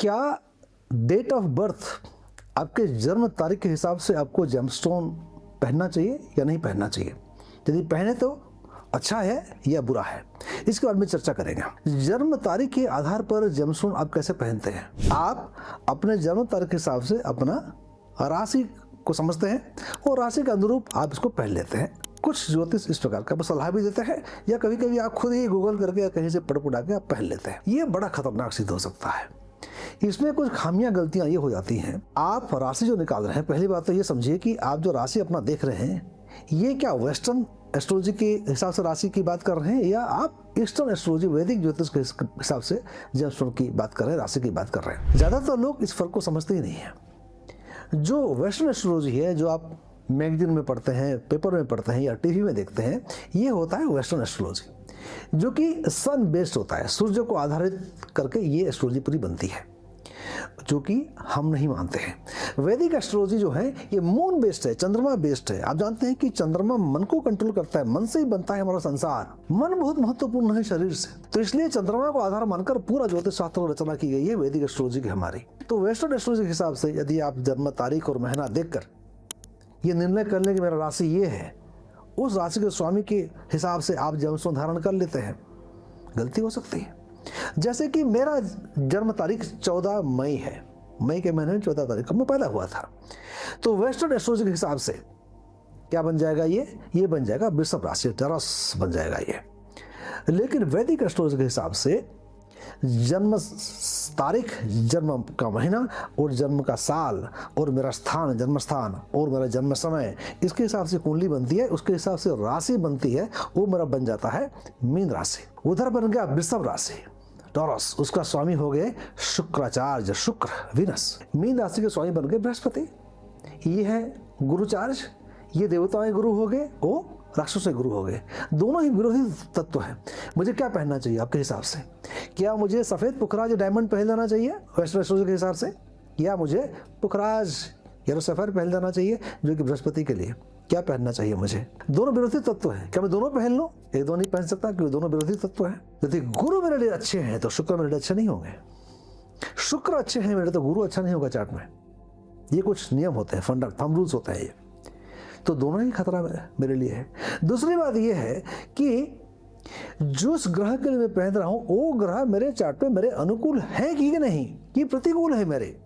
क्या date of birth आपके जन्म तारीख के हिसाब से आपको जेमस्टोन पहनना चाहिए या नहीं पहनना चाहिए? यदि पहने तो अच्छा है या बुरा है, इसके बारे में चर्चा करेंगे। जन्म तारीख के आधार पर जेमस्टोन आप कैसे पहनते हैं? आप अपने जन्म तारीख के हिसाब से अपना राशि को समझते हैं और राशि के अनुरूप आप इसको पहन लेते हैं। कुछ ज्योतिष इस प्रकार का सलाह भी देते हैं या कभी कभी आप खुद ही गूगल करके या कहीं से पढ़ पुढ़ा के आप पहन लेते हैं। ये बड़ा खतरनाक सिद्ध हो सकता है। इसमें कुछ खामियां गलतियां ये हो जाती हैं। आप राशि जो निकाल रहे हैं, पहली बात तो ये समझिए कि आप जो राशि अपना देख रहे हैं ये क्या वेस्टर्न एस्ट्रोलॉजी के हिसाब से राशि की बात कर रहे हैं या आप ईस्टर्न एस्ट्रोलॉजी वैदिक ज्योतिष के हिसाब से जेमस्टोन की बात कर रहे हैं, राशि की बात कर रहे हैं। ज़्यादातर लोग इस फर्क को समझते ही नहीं है। जो वेस्टर्न एस्ट्रोलॉजी है, जो आप मैगजीन में पढ़ते हैं, पेपर में पढ़ते हैं या टीवी में देखते हैं, ये होता है वेस्टर्न एस्ट्रोलॉजी, जो कि सन बेस्ड होता है। सूर्य को आधारित करके ये एस्ट्रोलॉजी पूरी बनती है, जो कि हम नहीं मानते हैं। वैदिक एस्ट्रोलॉजी जो है ये मून बेस्ड है, चंद्रमा बेस्ड है। आप जानते हैं कि चंद्रमा मन को कंट्रोल करता है, मन से ही बनता है हमारा संसार। मन बहुत महत्वपूर्ण है शरीर से, तो इसलिए चंद्रमा को आधार मानकर पूरा ज्योतिष शास्त्र रचना की गई है वैदिक एस्ट्रोलॉजी की हमारी। तो वेस्टर्न एस्ट्रोलॉजी के हिसाब से यदि आप जन्म तारीख और महीना देखकर ये निर्णय कर लें कि मेरा राशि ये है, उस राशि के स्वामी के हिसाब से आप जेमस्टोन धारण कर लेते हैं, गलती हो सकती है। जैसे कि मेरा जन्म तारीख 14 मई है, मई के महीने में 14 तारीख को मैं पैदा हुआ था, तो वेस्टर्न एस्ट्रोलॉजी के हिसाब से क्या बन जाएगा? ये बन जाएगा वृषभ राशि, टॉरस बन जाएगा ये। लेकिन वैदिक एस्ट्रोलॉजी के हिसाब से जन्म तारीख, जन्म का महीना और जन्म का साल और मेरा स्थान, जन्म स्थान और मेरा जन्म समय, इसके हिसाब से कुंडली बनती है, उसके हिसाब से राशि बनती है। वो मेरा बन जाता है मीन राशि। उधर बन गया वृषभ राशि, टॉरस, उसका स्वामी हो गए शुक्राचार्य, शुक्र, विनस। मीन राशि के स्वामी बन गए बृहस्पति। ये है गुरुचार्य, ये देवताएं गुरु हो गए, वो राक्षस गुरु हो गए। दोनों ही विरोधी तत्व हैं। मुझे क्या पहनना चाहिए आपके हिसाब से? क्या मुझे सफेद पुखराज डायमंड पहन लेना चाहिए वेस्टर्न एस्ट्रोलॉजी के हिसाब से, या मुझे पुखराज या सफेद पहन लेना चाहिए जो कि बृहस्पति के लिए? क्या पहनना चाहिए मुझे? दोनों विरोधी तत्व हैं। क्या मैं दोनों पहन लूं? एक दो नहीं पहन सकता क्योंकि दोनों विरोधी तत्व हैं। यदि गुरु मेरे लिए अच्छे हैं तो शुक्र मेरे लिए अच्छे नहीं होंगे। शुक्र अच्छे हैं मेरे तो गुरु अच्छा नहीं होगा चार्ट में। ये कुछ नियम होते हैं, थंब रूल्स होते हैं ये। तो दोनों ही खतरा मेरे लिए है। दूसरी बात यह है कि जिस ग्रह के लिए मैं पहन रहा हूं वो ग्रह मेरे चार्ट पे मेरे अनुकूल है कि नहीं, कि प्रतिकूल है मेरे।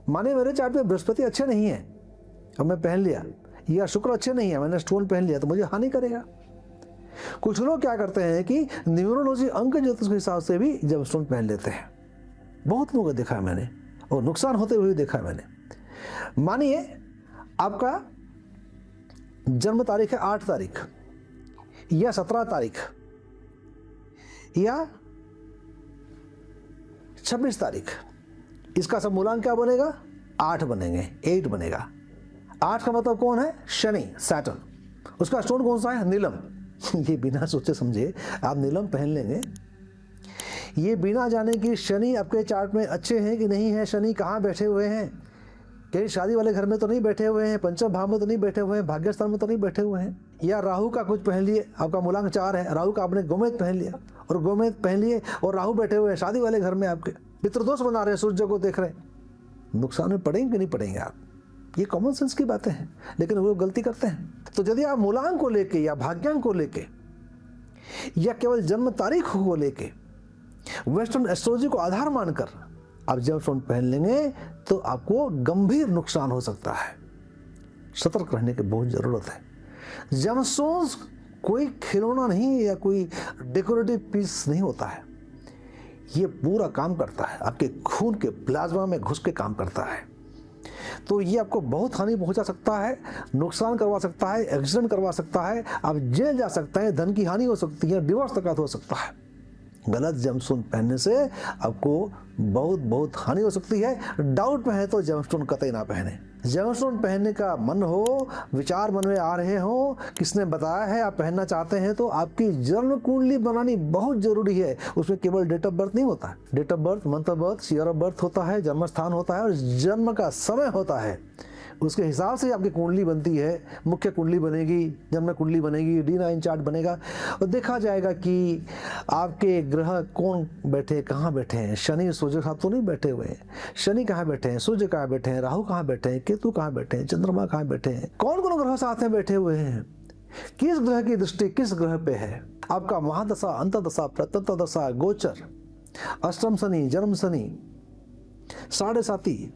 माने मेरे चार्ट पे बृहस्पति अच्छे नहीं है और मैं पहन लिया, या शुक्र अच्छे नहीं है, मैंने स्टोन पहन लिया, तो मुझे हानि करेगा। कुछ लोग क्या करते हैं कि न्यूमरोलॉजी, अंक ज्योतिष के हिसाब से भी जेमस्टोन पहन लेते हैं। बहुत लोगों को देखा है मैंने और नुकसान होते हुए देखा है मैंने। मानिए आपका जन्म तारीख है 8 तारीख या 17 तारीख या 26 तारीख, इसका सब मूलांक क्या बनेगा? 8 बनेंगे, 8 बनेगा। 8 का मतलब कौन है? शनि, सैटर्न। उसका स्टोन कौन सा है? नीलम। ये बिना सोचे समझे आप नीलम पहन लेंगे, ये बिना जाने कि शनि आपके चार्ट में अच्छे हैं कि नहीं है, शनि कहाँ बैठे हुए हैं, कहीं शादी वाले घर में तो नहीं बैठे हुए हैं, पंचम भाव में तो नहीं बैठे हुए हैं, भाग्यस्थान में तो नहीं बैठे हुए हैं, या राहु का कुछ पहन लिए, आपका मूलांक 4 है, राहु का आपने गोमेद पहन लिया और गोमेद पहन लिए और राहु बैठे हुए हैं शादी वाले घर में, आपके पितृदोष बना रहे हैं, सूर्य को देख रहे हैं, नुकसान में पड़ेंगे कि नहीं पड़ेंगे आप? ये कॉमन सेंस की बातें हैं, लेकिन वो गलती करते हैं। तो यदि आप मूलांक को लेके या भाग्यांक को लेके या केवल जन्म तारीख को लेके वेस्टर्न एस्ट्रोलॉजी को आधार मानकर आप जेमस्टोन पहन लेंगे तो आपको गंभीर नुकसान हो सकता है। सतर्क रहने की बहुत जरूरत है। जेमस्टोन्स कोई खिलौना नहीं या कोई डेकोरेटिव पीस नहीं होता है। ये पूरा काम करता है, आपके खून के प्लाज्मा में घुस के काम करता है। तो ये आपको बहुत हानि पहुंचा सकता है, नुकसान करवा सकता है, एक्सीडेंट करवा सकता है, आप जेल जा सकते हैं, धन की हानि हो सकती है, डिवोर्स तक हो सकता है। गलत जेमस्टोन पहनने से आपको बहुत हानि हो सकती है। डाउट में है तो जेमस्टोन कतई ना पहने। जेमस्टोन पहनने का मन हो, विचार मन में आ रहे हो, किसने बताया है, आप पहनना चाहते हैं, तो आपकी जन्म कुंडली बनानी बहुत जरूरी है। उसमें केवल डेट ऑफ बर्थ नहीं होता है, date of birth, month of birth, year of birth होता है, जन्म स्थान होता है और जन्म का समय होता है। उसके हिसाब से आपकी कुंडली बनती है। मुख्य कुंडली बनेगी, जन्म कुंडली बनेगी, D9 चार्ट बनेगा और देखा जाएगा कि आपके ग्रह कौन बैठे, कहाँ बैठे हैं। शनि सूर्य के साथ तो नहीं बैठे हुए हैं, शनि कहाँ बैठे हैं, सूर्य कहाँ बैठे हैं, राहु कहाँ बैठे हैं, केतु कहाँ बैठे हैं, चंद्रमा कहाँ बैठे हैं, कौन कौन ग्रह साथ में बैठे हुए हैं, किस ग्रह की दृष्टि किस ग्रह पे है। आपका महादशा, अंतर्दशा, प्रत्यंतदशा, गोचर, अष्टम शनि, जन्म शनि, साढ़े साती,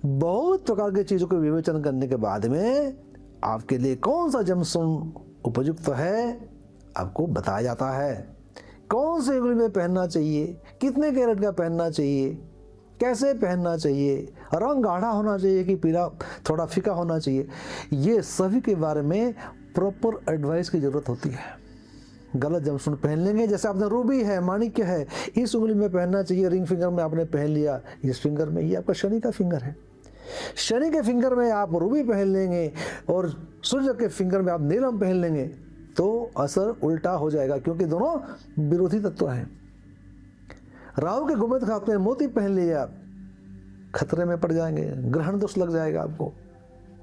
बहुत प्रकार की चीजों को विवेचन करने के बाद में आपके लिए कौन सा जमस्टोन उपयुक्त है आपको बताया जाता है। कौन से उंगली में पहनना चाहिए, कितने कैरेट का पहनना चाहिए, कैसे पहनना चाहिए, रंग गाढ़ा होना चाहिए कि पीला थोड़ा फीका होना चाहिए, ये सभी के बारे में प्रॉपर एडवाइस की जरूरत होती है। गलत जमस्टोन पहन लेंगे, जैसे आपने रूबी है, माणिक्य है, इस उंगली में पहनना चाहिए, रिंग फिंगर में आपने पहन लिया, इस फिंगर में, ये आपका शनि का फिंगर है। शनि के फिंगर में आप रूबी पहन लेंगे और सूर्य के फिंगर में आप नीलम पहन लेंगे तो असर उल्टा हो जाएगा, क्योंकि दोनों विरोधी तत्व हैं। राहु के गुमित हाथ में मोती पहन लिए आप, खतरे में पड़ जाएंगे, ग्रहण दोष लग जाएगा आपको।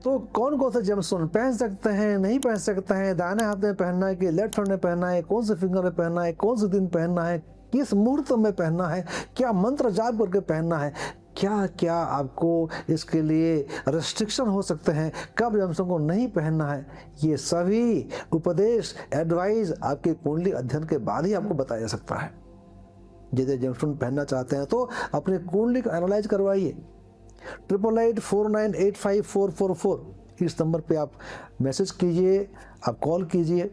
तो कौन कौन से जमस्टोन पहन सकते हैं, नहीं पहन सकते हैं, दाहिने हाथ में पहनना है कि लेफ्ट हैंड में पहनना है, कौन से फिंगर में पहनना है, कौन से दिन पहनना है, किस मुहूर्त में पहनना है, क्या मंत्र जाप करके पहनना है, क्या क्या आपको इसके लिए रेस्ट्रिक्शन हो सकते हैं, कब जमस्टोन को नहीं पहनना है, ये सभी उपदेश एडवाइस आपकी कुंडली अध्ययन के बाद ही आपको बताया जा सकता है। यदि जमस्टोन पहनना चाहते हैं तो अपनी कुंडली को एनालाइज करवाइए। 8884985444 इस नंबर पे आप मैसेज कीजिए, आप कॉल कीजिए।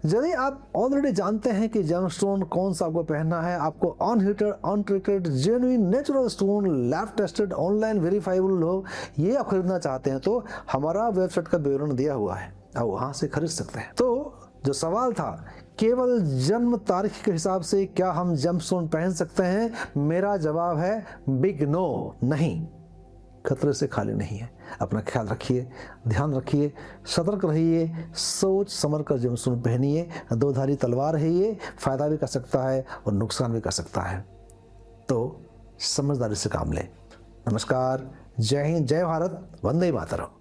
यदि आप ऑलरेडी जानते हैं कि जमस्टोन कौन सा आपको पहनना है, आपको unheated, untreated, genuine, natural stone, lab tested, online verifiable हो, ये आप खरीदना चाहते हैं तो हमारा वेबसाइट का विवरण दिया हुआ है, आप वहाँ से खरीद सकते हैं। तो जो सवाल था केवल जन्म तारीख के हिसाब से क्या हम जमस्टोन पहन सकते हैं, मेरा जवाब है बिग नो, नहीं, खतरे से खाली नहीं है। अपना ख्याल रखिए, ध्यान रखिए, सतर्क रहिए, सोच समझ कर जमस्टोन पहनिए। दो धारी तलवार है ये, फायदा भी कर सकता है और नुकसान भी कर सकता है, तो समझदारी से काम लें। नमस्कार, जय हिंद, जय भारत, वंदे मातरम।